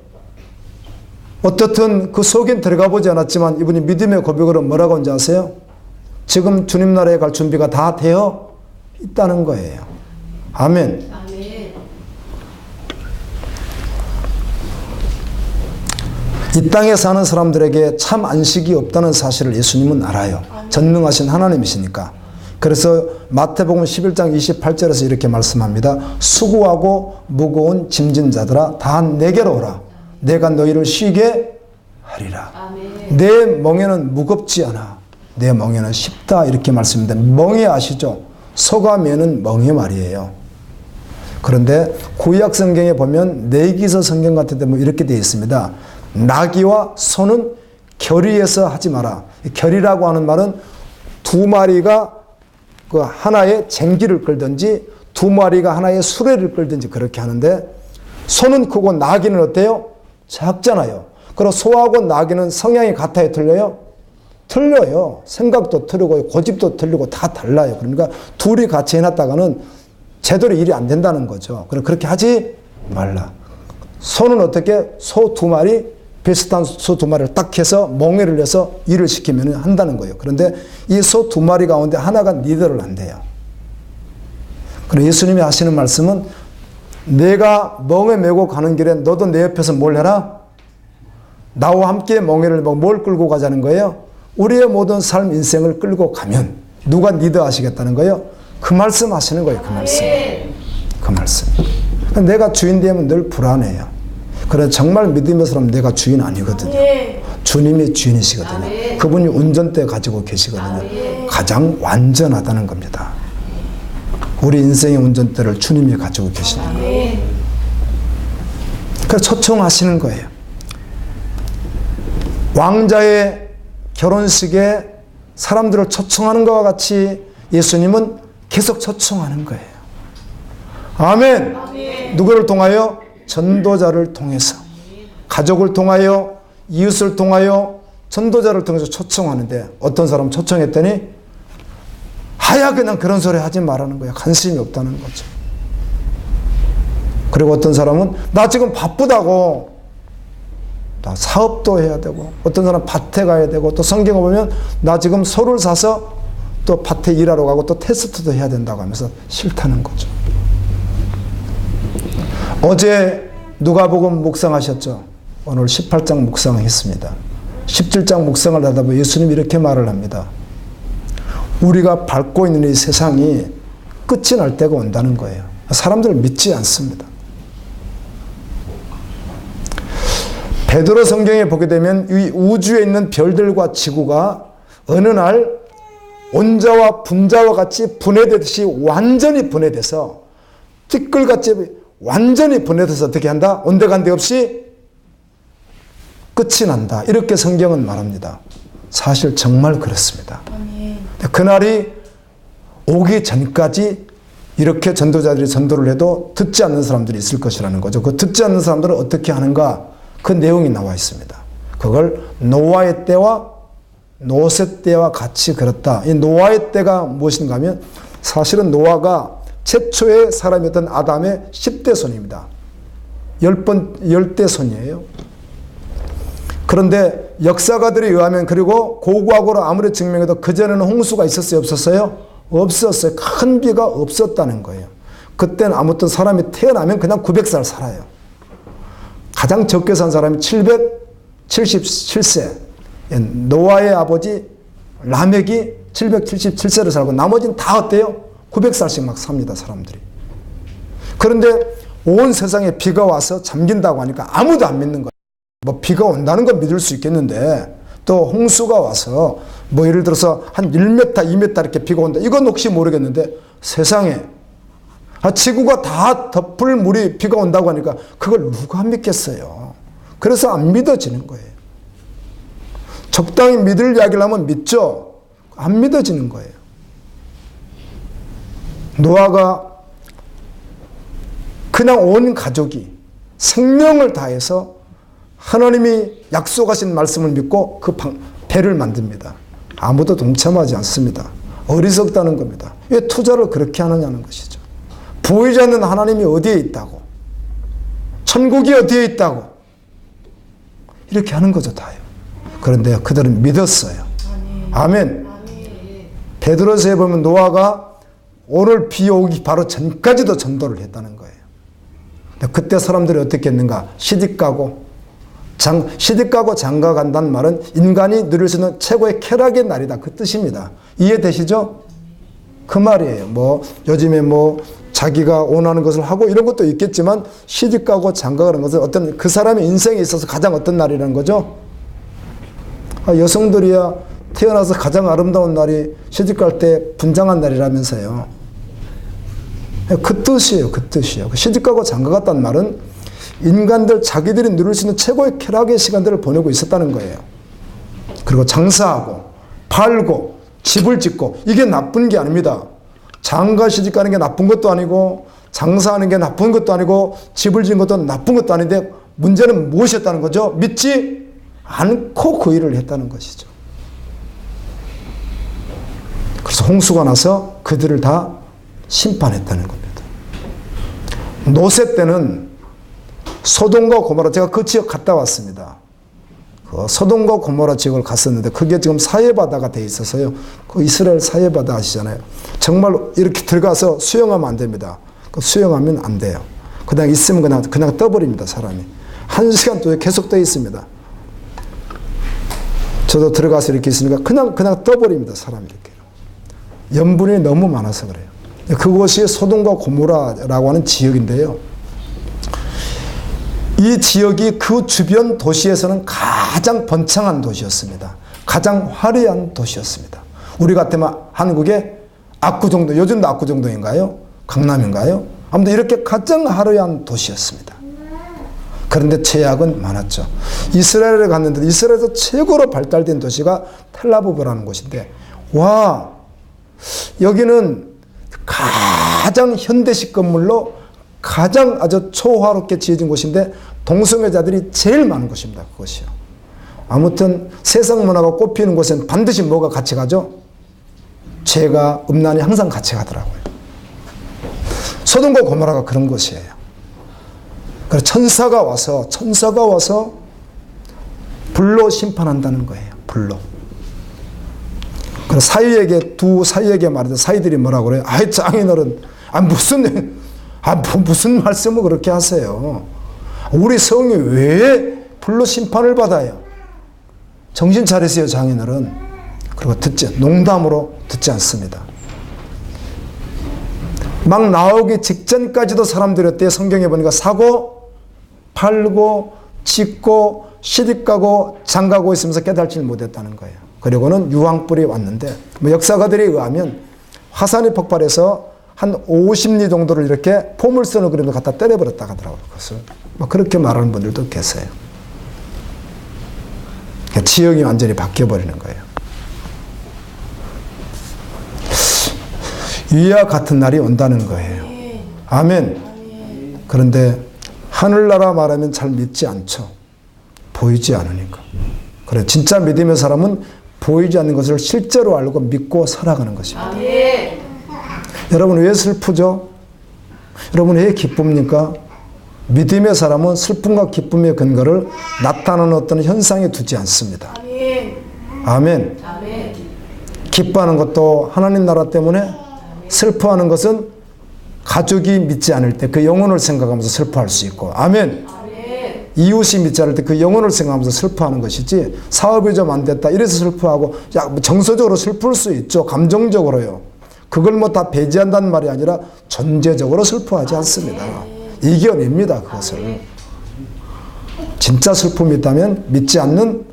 어떻든 그 속엔 들어가 보지 않았지만 이분이 믿음의 고백으로 뭐라고 하는지 아세요? 지금 주님 나라에 갈 준비가 다 되어 있다는 거예요. 아멘. 이 땅에 사는 사람들에게 참 안식이 없다는 사실을 예수님은 알아요. 전능하신 하나님이시니까. 그래서 마태복음 11장 28절에서 이렇게 말씀합니다. 수고하고 무거운 짐진 자들아 다 내게로 오라. 내가 너희를 쉬게 하리라. 내 멍에는 무겁지 않아. 내 멍에는 쉽다. 이렇게 말씀합니다. 멍에 아시죠? 소가 매는 멍에 말이에요. 그런데 구약 성경에 보면 내기서 성경 같은 데 뭐 이렇게 되어 있습니다. 나귀와 소는 결의해서 하지 마라. 결의라고 하는 말은 두 마리가 그 하나의 쟁기를 끌든지 두 마리가 하나의 수레를 끌든지 그렇게 하는데 소는 크고 나귀는 어때요? 작잖아요. 그리고 소하고 나귀는 성향이 같아요? 틀려요? 틀려요. 생각도 틀리고 고집도 틀리고 다 달라요. 그러니까 둘이 같이 해놨다가는 제대로 일이 안 된다는 거죠. 그렇게 하지 말라. 소는 어떻게 소 두 마리 비슷한 소 두 마리를 딱 해서 멍에를 내서 일을 시키면 한다는 거예요. 그런데 이 소 두 마리 가운데 하나가 리더를 한대요. 그래서 예수님이 하시는 말씀은 내가 멍에 메고 가는 길에 너도 내 옆에서 뭘 해라? 나와 함께 멍에를 뭘 끌고 가자는 거예요? 우리의 모든 삶 인생을 끌고 가면 누가 리더 하시겠다는 거예요? 그 말씀 하시는 거예요. 그 말씀. 그 말씀. 내가 주인 되면 늘 불안해요. 그래 정말 믿음의 사람 내가 주인 아니거든요. 주님이 주인이시거든요. 그분이 운전대 가지고 계시거든요. 가장 완전하다는 겁니다. 우리 인생의 운전대를 주님이 가지고 계시는 거예요. 그래서 초청하시는 거예요. 왕자의 결혼식에 사람들을 초청하는 것과 같이 예수님은 계속 초청하는 거예요. 아멘. 누구를 통하여? 전도자를 통해서, 가족을 통하여, 이웃을 통하여, 전도자를 통해서 초청하는데 어떤 사람 초청했더니 하야 그냥 그런 소리 하지 말라는 거예요. 관심이 없다는 거죠. 그리고 어떤 사람은 나 지금 바쁘다고, 나 사업도 해야 되고, 어떤 사람 밭에 가야 되고, 또 성경을 보면 나 지금 소를 사서 또 밭에 일하러 가고 또 테스트도 해야 된다고 하면서 싫다는 거죠. 어제 누가복음 묵상하셨죠? 오늘 18장 묵상했습니다. 17장 묵상을 하다 보면 예수님이 이렇게 말을 합니다. 우리가 밟고 있는 이 세상이 끝이 날 때가 온다는 거예요. 사람들을 믿지 않습니다. 베드로 성경에 보게 되면 이 우주에 있는 별들과 지구가 어느 날 온자와 분자와 같이 분해되듯이 완전히 분해돼서 띠끌같이 완전히 분해돼서 어떻게 한다? 온데간데 없이 끝이 난다. 이렇게 성경은 말합니다. 사실 정말 그렇습니다. 그날이 오기 전까지 이렇게 전도자들이 전도를 해도 듣지 않는 사람들이 있을 것이라는 거죠. 그 듣지 않는 사람들은 어떻게 하는가? 그 내용이 나와 있습니다. 그걸 노아의 때와 노세 때와 같이 그렇다. 이 노아의 때가 무엇인가 하면 사실은 노아가 최초의 사람이었던 아담의 10대 손입니다. 10대 손이에요. 그런데 역사가들에 의하면 그리고 고고학으로 아무리 증명해도 그전에는 홍수가 있었어요? 없었어요? 없었어요. 큰 비가 없었다는 거예요. 그때는 아무튼 사람이 태어나면 그냥 900살 살아요. 가장 적게 산 사람이 777세. 노아의 아버지 라멕이 777세를 살고 나머지는 다 어때요? 900살씩 막 삽니다. 사람들이. 그런데 온 세상에 비가 와서 잠긴다고 하니까 아무도 안 믿는 거예요. 뭐 비가 온다는 건 믿을 수 있겠는데 또 홍수가 와서 뭐 예를 들어서 한 1m, 2m 이렇게 비가 온다. 이건 혹시 모르겠는데 세상에 지구가 다 덮을 물이 비가 온다고 하니까 그걸 누가 믿겠어요. 그래서 안 믿어지는 거예요. 적당히 믿을 이야기를 하면 믿죠. 안 믿어지는 거예요. 노아가 그냥 온 가족이 생명을 다해서 하나님이 약속하신 말씀을 믿고 그 배를 만듭니다. 아무도 동참하지 않습니다. 어리석다는 겁니다. 왜 투자를 그렇게 하느냐는 것이죠. 보이지 않는 하나님이 어디에 있다고, 천국이 어디에 있다고 이렇게 하는 거죠. 다요. 그런데 그들은 믿었어요. 아멘. 베드로서에 보면 노아가 오늘 비 오기 바로 전까지도 전도를 했다는 거예요. 그때 사람들이 어떻게 했는가? 시집가고 장가간다는 말은 인간이 누릴 수 있는 최고의 쾌락의 날이다. 그 뜻입니다. 이해되시죠? 그 말이에요. 뭐 요즘에 뭐 자기가 원하는 것을 하고 이런 것도 있겠지만 시집가고 장가가는 것은 어떤 그 사람의 인생에 있어서 가장 어떤 날이라는 거죠? 여성들이야 태어나서 가장 아름다운 날이 시집갈 때 분장한 날이라면서요. 그 뜻이에요. 그 뜻이에요. 시집가고 장가갔다는 말은 인간들 자기들이 누릴 수 있는 최고의 쾌락의 시간들을 보내고 있었다는 거예요. 그리고 장사하고 팔고 집을 짓고 이게 나쁜 게 아닙니다. 장가 시집 가는 게 나쁜 것도 아니고 장사하는 게 나쁜 것도 아니고 집을 짓는 것도 나쁜 것도 아닌데 문제는 무엇이었다는 거죠? 믿지 않고 그 일을 했다는 것이죠. 그래서 홍수가 나서 그들을 다 심판했다는 겁니다. 노세 때는 소돔과 고모라, 제가 그 지역 갔다 왔습니다. 그 소돔과 고모라 지역을 갔었는데 그게 지금 사해바다가 돼 있어서요. 그 이스라엘 사해바다 아시잖아요. 정말 이렇게 들어가서 수영하면 안 됩니다. 그 수영하면 안 돼요. 그냥 있으면 그냥 떠버립니다. 사람이. 1시간 동안 계속 떠 있습니다. 저도 들어가서 이렇게 있으니까 그냥 떠버립니다. 사람이 이렇게. 염분이 너무 많아서 그래요. 그곳이 소돔과 고모라라고 하는 지역인데요. 이 지역이 그 주변 도시에서는 가장 번창한 도시였습니다. 가장 화려한 도시였습니다. 우리 같으면 한국의 압구정동, 요즘도 압구정동인가요? 강남인가요? 아무튼 이렇게 가장 화려한 도시였습니다. 그런데 죄악은 많았죠. 이스라엘에 갔는데 이스라엘에서 최고로 발달된 도시가 텔아비브라는 곳인데 와, 여기는 가장 현대식 건물로 가장 아주 초화롭게 지어진 곳인데 동성애자들이 제일 많은 곳입니다. 그것이요. 아무튼 세상 문화가 꼽히는 곳엔 반드시 뭐가 같이 가죠? 죄가, 음란이 항상 같이 가더라고요. 소돔과 고모라가 그런 곳이에요. 그래서 천사가 와서 불로 심판한다는 거예요. 불로. 그래서 두 사위에게 말해서 사위들이 뭐라고 그래요? 아이 장인어른, 무슨 말씀을 그렇게 하세요? 우리 성이 왜 불로 심판을 받아요? 정신 차리세요, 장인어른. 그리고 농담으로 듣지 않습니다. 막 나오기 직전까지도 사람들이 어때요? 성경에 보니까 사고, 팔고, 짓고, 시집가고, 장가고 있으면서 깨달지 못했다는 거예요. 그리고는 유황불이 왔는데, 역사가들에 의하면 화산이 폭발해서 한 50리 정도를 이렇게 포물선을 그리면서 갖다 때려버렸다 하더라고요. 그것을. 그렇게 말하는 분들도 계세요. 지형이 완전히 바뀌어버리는 거예요. 위와 같은 날이 온다는 거예요. 아멘. 그런데 하늘나라 말하면 잘 믿지 않죠. 보이지 않으니까. 그래, 진짜 믿음의 사람은 보이지 않는 것을 실제로 알고 믿고 살아가는 것입니다. 아멘. 여러분 왜 슬프죠? 여러분 왜 기쁩니까? 믿음의 사람은 슬픔과 기쁨의 근거를 나타나는 어떤 현상에 두지 않습니다. 아멘. 아멘. 아멘. 기뻐하는 것도 하나님 나라 때문에, 슬퍼하는 것은 가족이 믿지 않을 때 그 영혼을 생각하면서 슬퍼할 수 있고, 아멘. 아멘. 이웃이 믿지 않을 때 그 영혼을 생각하면서 슬퍼하는 것이지, 사업이 좀 안 됐다 이래서 슬퍼하고, 정서적으로 슬플 수 있죠. 감정적으로요. 그걸 뭐 다 배제한다는 말이 아니라 전제적으로 슬퍼하지 않습니다. 이겨냅니다, 그것을. 진짜 슬픔이 있다면 믿지 않는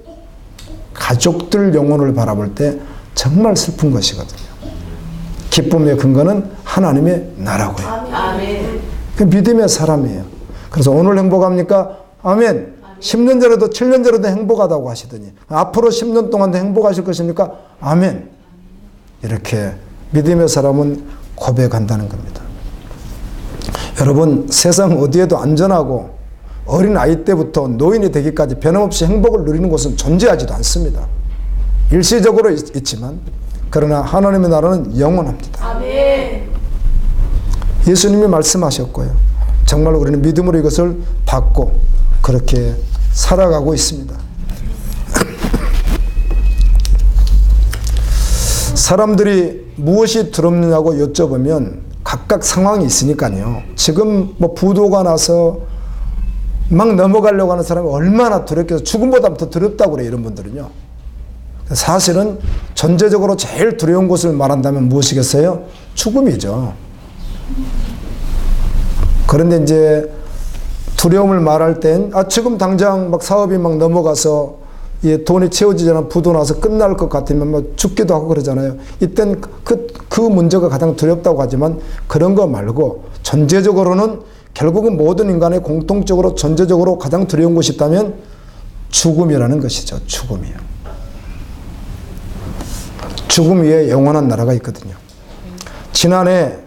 가족들 영혼을 바라볼 때 정말 슬픈 것이거든요. 기쁨의 근거는 하나님의 나라고요. 아멘. 그 믿음의 사람이에요. 그래서 오늘 행복합니까? 아멘. 10년 전에도 7년 전에도 행복하다고 하시더니 앞으로 10년 동안도 행복하실 것입니까? 아멘. 이렇게 믿음의 사람은 고백한다는 겁니다. 여러분, 세상 어디에도 안전하고 어린 아이 때부터 노인이 되기까지 변함없이 행복을 누리는 곳은 존재하지도 않습니다. 일시적으로 있지만, 그러나 하나님의 나라는 영원합니다. 아멘. 예수님이 말씀하셨고요. 정말 우리는 믿음으로 이것을 받고 그렇게 살아가고 있습니다. 사람들이 무엇이 두렵느냐고 여쭤보면 각각 상황이 있으니까요. 지금 뭐 부도가 나서 막 넘어가려고 하는 사람이 얼마나 두렵겠어요. 죽음보다 더 두렵다고 그래요, 이런 분들은요. 사실은 전제적으로 제일 두려운 것을 말한다면 무엇이겠어요? 죽음이죠. 그런데 이제 두려움을 말할 땐, 지금 당장 막 사업이 막 넘어가서 돈이 채워지지 않아 부도 나서 끝날 것 같으면 뭐 죽기도 하고 그러잖아요. 이땐 그 문제가 가장 두렵다고 하지만, 그런 거 말고 전제적으로는 결국은 모든 인간의 공통적으로 전제적으로 가장 두려운 것이 있다면 죽음이라는 것이죠. 죽음이요. 죽음 위에 영원한 나라가 있거든요. 지난해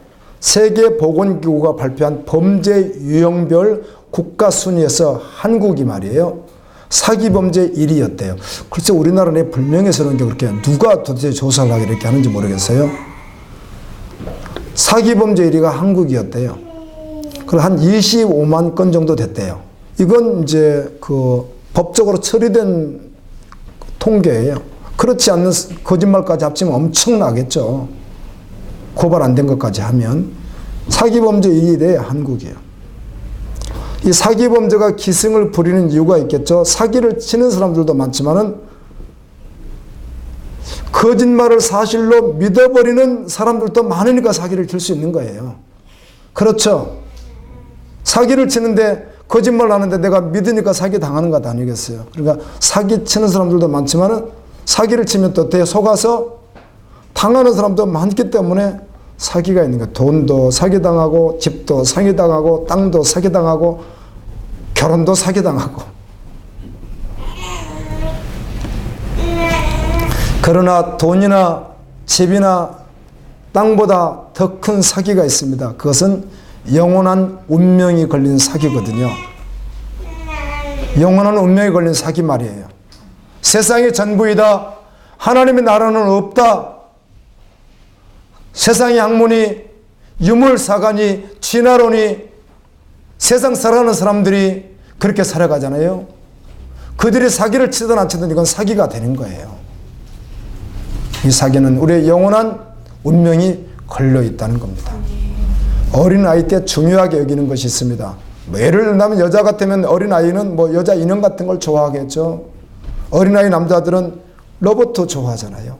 세계보건기구가 발표한 범죄 유형별 국가 순위에서 한국이 말이에요, 사기범죄 1위였대요. 글쎄 우리나라 내 불명예스러운 게 그렇게 누가 도대체 조사를 하게 이렇게 하는지 모르겠어요. 사기범죄 1위가 한국이었대요. 그리고 한 25만 건 정도 됐대요. 이건 이제 그 법적으로 처리된 통계예요. 그렇지 않는 거짓말까지 합치면 엄청나겠죠. 고발 안 된 것까지 하면. 사기범죄 1위래요, 한국이요. 이 사기범죄가 기승을 부리는 이유가 있겠죠. 사기를 치는 사람들도 많지만은 거짓말을 사실로 믿어버리는 사람들도 많으니까 사기를 칠 수 있는 거예요. 그렇죠. 사기를 치는데, 거짓말 하는데 내가 믿으니까 사기 당하는 것 아니겠어요. 그러니까 사기 치는 사람들도 많지만은 사기를 치면 또 어때요? 속아서 당하는 사람도 많기 때문에 사기가 있는 거예요. 돈도 사기당하고, 집도 사기당하고, 땅도 사기당하고, 결혼도 사기당하고. 그러나 돈이나 집이나 땅보다 더 큰 사기가 있습니다. 그것은 영원한 운명이 걸린 사기거든요. 영원한 운명이 걸린 사기 말이에요. 세상이 전부이다. 하나님의 나라는 없다. 세상의 학문이, 유물사관이, 쥐나론이, 세상 살아가는 사람들이 그렇게 살아가잖아요. 그들이 사기를 치든 안 치든 이건 사기가 되는 거예요. 이 사기는 우리의 영원한 운명이 걸려 있다는 겁니다. 어린아이 때 중요하게 여기는 것이 있습니다. 뭐 예를 들면 여자 같으면 어린아이는 뭐 여자 인형 같은 걸 좋아하겠죠. 어린아이 남자들은 로봇도 좋아하잖아요.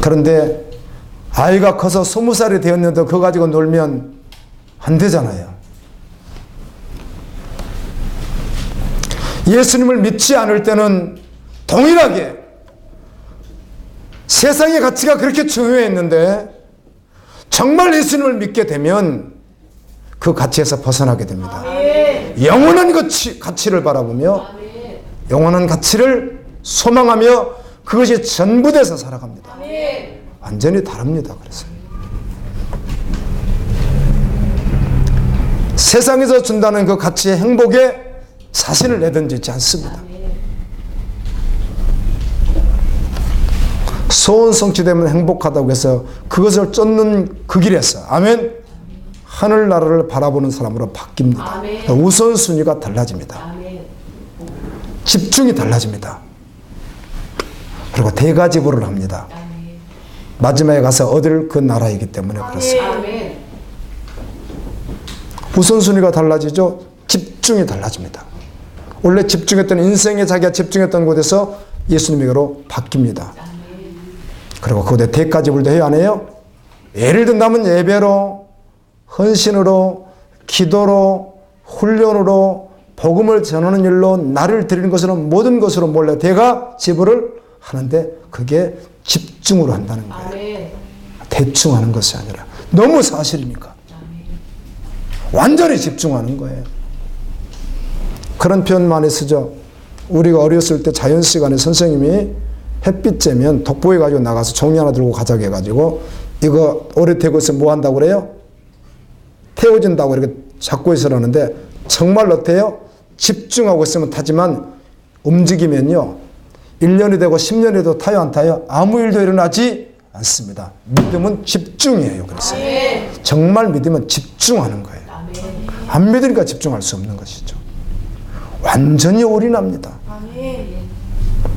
그런데 아이가 커서 20살이 되었는데 그거 가지고 놀면 안 되잖아요. 예수님을 믿지 않을 때는 동일하게 세상의 가치가 그렇게 중요했는데 정말 예수님을 믿게 되면 그 가치에서 벗어나게 됩니다. 영원한 가치를 바라보며 영원한 가치를 소망하며 그것이 전부 돼서 살아갑니다. 완전히 다릅니다. 그래서 세상에서 준다는 그 가치의 행복에 자신을 내던지지 않습니다. 소원 성취되면 행복하다고 해서 그것을 쫓는 그 길에서 아멘 하늘나라를 바라보는 사람으로 바뀝니다. 우선순위가 달라집니다. 집중이 달라집니다. 그리고 대가지불을 합니다. 마지막에 가서 얻을 그 나라이기 때문에 그렇습니다. 우선순위가 달라지죠. 집중이 달라집니다. 원래 집중했던 인생에 자기가 집중했던 곳에서 예수님에게로 바뀝니다. 그리고 그곳에 대가지불도 해야 안 해요? 예를 든다면 예배로, 헌신으로, 기도로, 훈련으로, 복음을 전하는 일로 나를 드리는 것으로 모든 것으로 몰래 대가지불을 하는데 그게 집중으로 한다는 거예요. 대충 하는 것이 아니라 너무 사실이니까 완전히 집중하는 거예요. 그런 표현 많이 쓰죠. 우리가 어렸을 때 자연 시간에 선생님이 햇빛 쬐면 돋보이 가지고 나가서 종이 하나 들고 가자고 해가지고 이거 오래 태고 있으면 뭐 한다고 그래요? 태워진다고 이렇게 잡고 있으라는데 정말 어때요? 집중하고 있으면 타지만 움직이면요 1년이 되고 10년이 돼도 타요 안 타요? 아무 일도 일어나지 않습니다. 믿음은 집중이에요. 그래서 정말 믿으면 집중하는 거예요. 안 믿으니까 집중할 수 없는 것이죠. 완전히 올인합니다.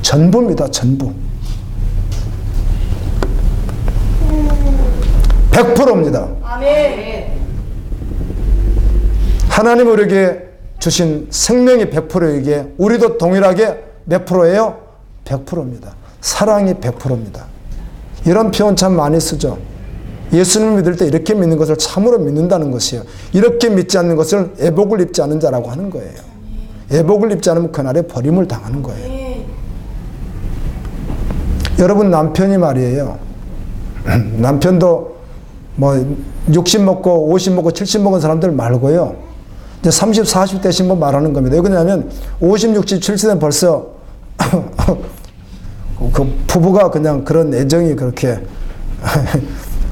전부입니다. 전부. 100%입니다. 하나님 우리에게 주신 생명이 100%이기에 우리도 동일하게 몇 프로예요? 100%입니다. 사랑이 100%입니다. 이런 표현 참 많이 쓰죠. 예수님을 믿을 때 이렇게 믿는 것을 참으로 믿는다는 것이에요. 이렇게 믿지 않는 것을 애복을 입지 않은 자라고 하는 거예요. 애복을 입지 않으면 그날에 버림을 당하는 거예요. 여러분 남편이 말이에요. 남편도 뭐 60 먹고 50 먹고 70 먹은 사람들 말고요. 이제 30, 40 대신 뭐 말하는 겁니다. 왜 그러냐면 50, 60, 70대는 벌써 그 부부가 그냥 그런 애정이 그렇게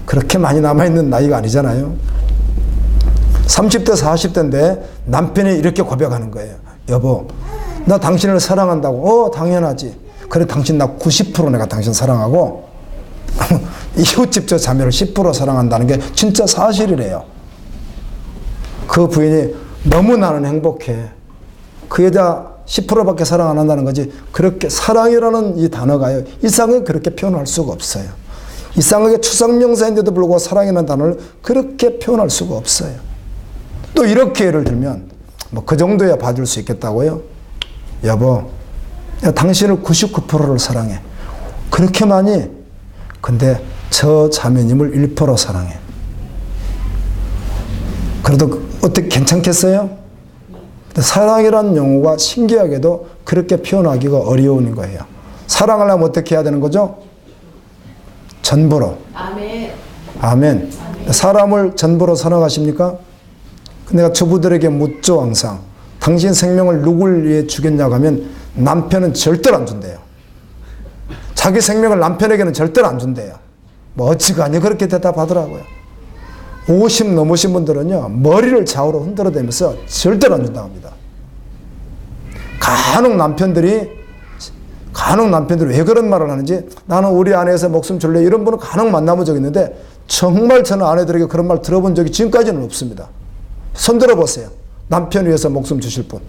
그렇게 많이 남아있는 나이가 아니잖아요. 30대, 40대인데 남편이 이렇게 고백하는 거예요. 여보, 나 당신을 사랑한다고. 당연하지. 그래, 당신 나 90% 내가 당신 사랑하고 이웃집 저 자매를 10% 사랑한다는 게 진짜 사실이래요. 그 부인이 너무 나는 행복해. 그 여자 10%밖에 사랑 안 한다는 거지. 그렇게 사랑이라는 이 단어가요. 이상하게 그렇게 표현할 수가 없어요. 이상하게 추상명사인데도 불구하고 사랑이라는 단어를 그렇게 표현할 수가 없어요. 또 이렇게 예를 들면 뭐 그 정도야 봐줄 수 있겠다고요? 여보, 내가 당신을 99%를 사랑해. 그렇게 많이? 근데 저 자매님을 1% 사랑해. 그래도 어떻게 괜찮겠어요? 사랑이라는 용어가 신기하게도 그렇게 표현하기가 어려운 거예요. 사랑하려면 어떻게 해야 되는 거죠? 전부로. 아멘. 아멘. 사람을 전부로 사랑하십니까? 내가 주부들에게 묻죠, 항상. 당신 생명을 누굴 위해 주겠냐고 하면 남편은 절대로 안 준대요. 자기 생명을 남편에게는 절대로 안 준대요. 뭐 어찌가니 그렇게 대답하더라고요. 50 넘으신 분들은요, 머리를 좌우로 흔들어대면서 절대로 안 준다고 합니다. 간혹 남편들이 왜 그런 말을 하는지, 나는 우리 아내에서 목숨 줄래, 이런 분은 간혹 만나본 적 있는데 정말 저는 아내들에게 그런 말 들어본 적이 지금까지는 없습니다. 손 들어보세요. 남편 위해서 목숨 주실 분.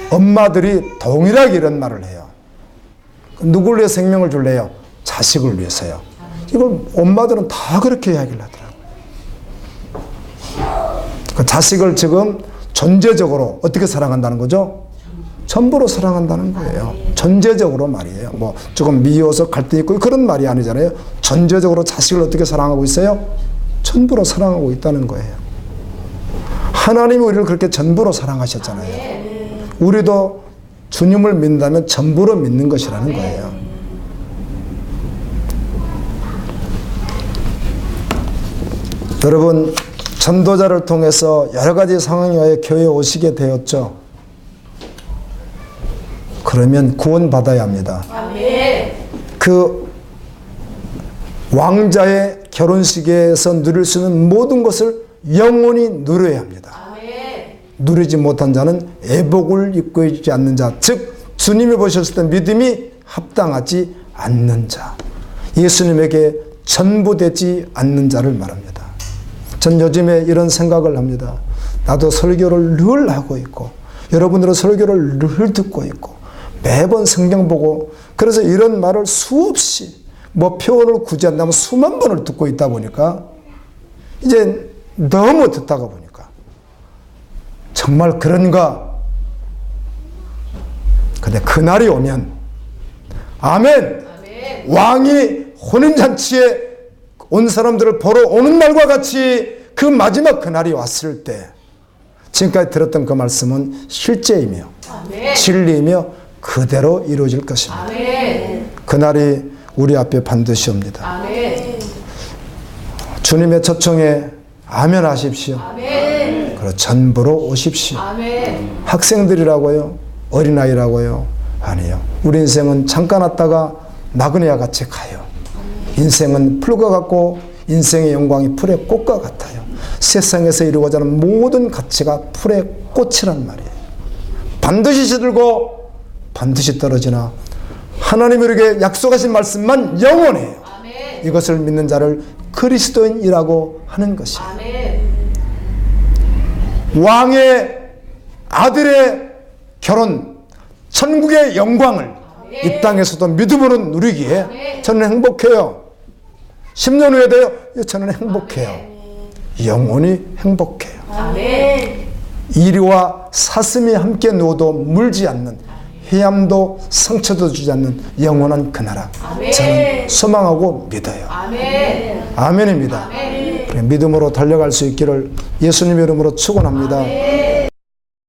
엄마들이 동일하게 이런 말을 해요. 누굴 위해 생명을 줄래요? 자식을 위해서요. 이걸 엄마들은 다 그렇게 이야기를 하더라고요. 그 자식을 지금 전제적으로 어떻게 사랑한다는 거죠? 전부로 사랑한다는 거예요. 전제적으로 말이에요. 뭐 조금 미워서 갈등 있고 그런 말이 아니잖아요. 전제적으로 자식을 어떻게 사랑하고 있어요? 전부로 사랑하고 있다는 거예요. 하나님이 우리를 그렇게 전부로 사랑하셨잖아요. 우리도 주님을 믿는다면 전부로 믿는 것이라는 거예요. 여러분, 전도자를 통해서 여러 가지 상황에 교회에 오시게 되었죠. 그러면 구원받아야 합니다. 아멘. 그 왕자의 결혼식에서 누릴 수 있는 모든 것을 영원히 누려야 합니다. 아멘. 누리지 못한 자는 애복을 입고 있지 않는 자, 즉 주님이 보셨을 때 믿음이 합당하지 않는 자, 예수님에게 전부되지 않는 자를 말합니다. 전 요즘에 이런 생각을 합니다. 나도 설교를 늘 하고 있고 여러분들은 설교를 늘 듣고 있고 매번 성경 보고, 그래서 이런 말을 수없이 뭐 표현을 굳이 한다면 수만 번을 듣고 있다 보니까 이제 너무 듣다가 보니까 정말 그런가. 근데 그날이 오면 아멘, 왕이 혼인잔치에 온 사람들을 보러 오는 날과 같이 그 마지막 그날이 왔을 때 지금까지 들었던 그 말씀은 실제이며 아멘. 진리이며 그대로 이루어질 것입니다. 아멘. 그날이 우리 앞에 반드시 옵니다. 아멘. 주님의 초청에 아멘 하십시오. 아멘. 그리고 전부로 오십시오. 아멘. 학생들이라고요? 어린아이라고요? 아니요. 우리 인생은 잠깐 왔다가 나그네와 같이 가요. 인생은 풀과 같고 인생의 영광이 풀의 꽃과 같아요. 세상에서 이루고자 하는 모든 가치가 풀의 꽃이란 말이에요. 반드시 시들고 반드시 떨어지나 하나님이 우리에게 약속하신 말씀만 영원해요. 아멘. 이것을 믿는 자를 그리스도인이라고 하는 것이에요. 아멘. 왕의 아들의 결혼, 천국의 영광을 이 땅에서도 믿음으로 누리기에 저는 행복해요. 10년 후에 돼요. 저는 행복해요. 영원히 행복해요. 아멘. 이리와 사슴이 함께 누워도 물지 않는, 해암도 상처도 주지 않는 영원한 그 나라. 아멘. 저는 소망하고 믿어요. 아멘. 아멘입니다. 아멘. 그래, 믿음으로 달려갈 수 있기를 예수님의 이름으로 축원합니다. 아멘.